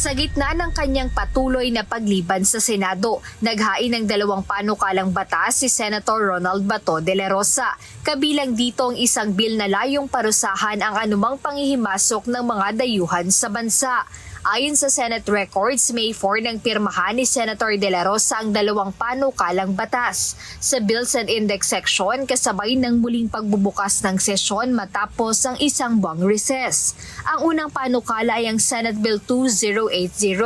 Sa gitna ng kanyang patuloy na pagliban sa Senado, naghain ng 2 panukalang batas si Senator Ronald Bato de la Rosa. Kabilang dito ang isang bil na layong parusahan ang anumang panghihimasok ng mga dayuhan sa bansa. Ayon sa Senate records, May 4 nang pirmahan ni Senator De La Rosa ang 2 panukalang batas. Sa Bills and Index section, kasabay ng muling pagbubukas ng sesyon matapos ang isang buwang recess. Ang unang panukala ay ang Senate Bill 2080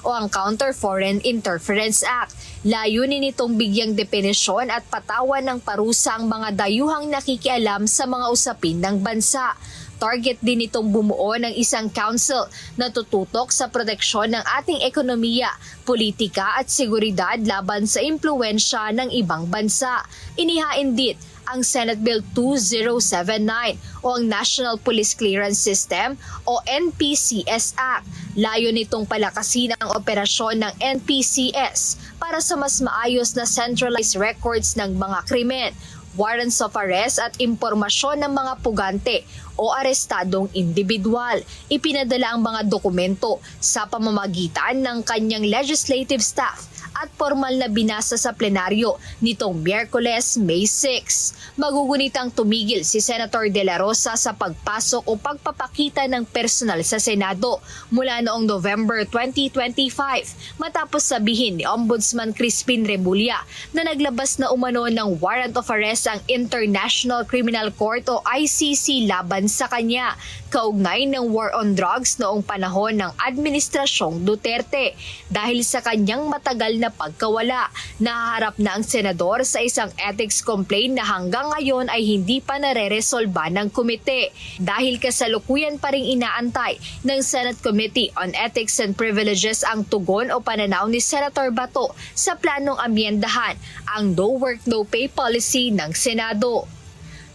o ang Counter Foreign Interference Act. Layunin nitong bigyang depenisyon at patawan ng parusa ang mga dayuhang nakikialam sa mga usapin ng bansa. Target din itong bumuo ng isang council na tututok sa proteksyon ng ating ekonomiya, politika at seguridad laban sa impluwensya ng ibang bansa. Inihain din ang Senate Bill 2079 o ang National Police Clearance System o NPCS Act. Layo nitong palakasin ang operasyon ng NPCS para sa mas maayos na centralized records ng mga krimen, warrants of arrest at impormasyon ng mga pugante o arestadong individual. Ipinadala ang mga dokumento sa pamamagitan ng kanyang legislative staff at formal na binasa sa plenaryo nitong Miyerkules, May 6. Magugunitang tumigil si Senator De La Rosa sa pagpasok o pagpapakita ng personal sa Senado mula noong November 2025 matapos sabihin ni Ombudsman Crispin Rebulla na naglabas na umano ng warrant of arrest ang International Criminal Court o ICC laban sa kanya kaugnay ng war on drugs noong panahon ng Administrasyong Duterte. Dahil sa kanyang matagal na pagkawala, nahaharap na ang senador sa isang ethics complaint na hanggang ngayon ay hindi pa nare-resolba ng komite dahil kasalukuyan pa ring inaantay ng Senate Committee on Ethics and Privileges ang tugon o pananaw ni Senator Bato sa planong amyendahan ang no work no pay policy ng Senado.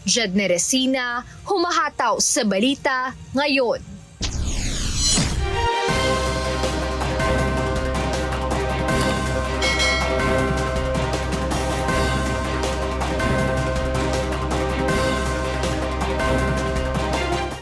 Jedne Resina, humahataw sa balita ngayon.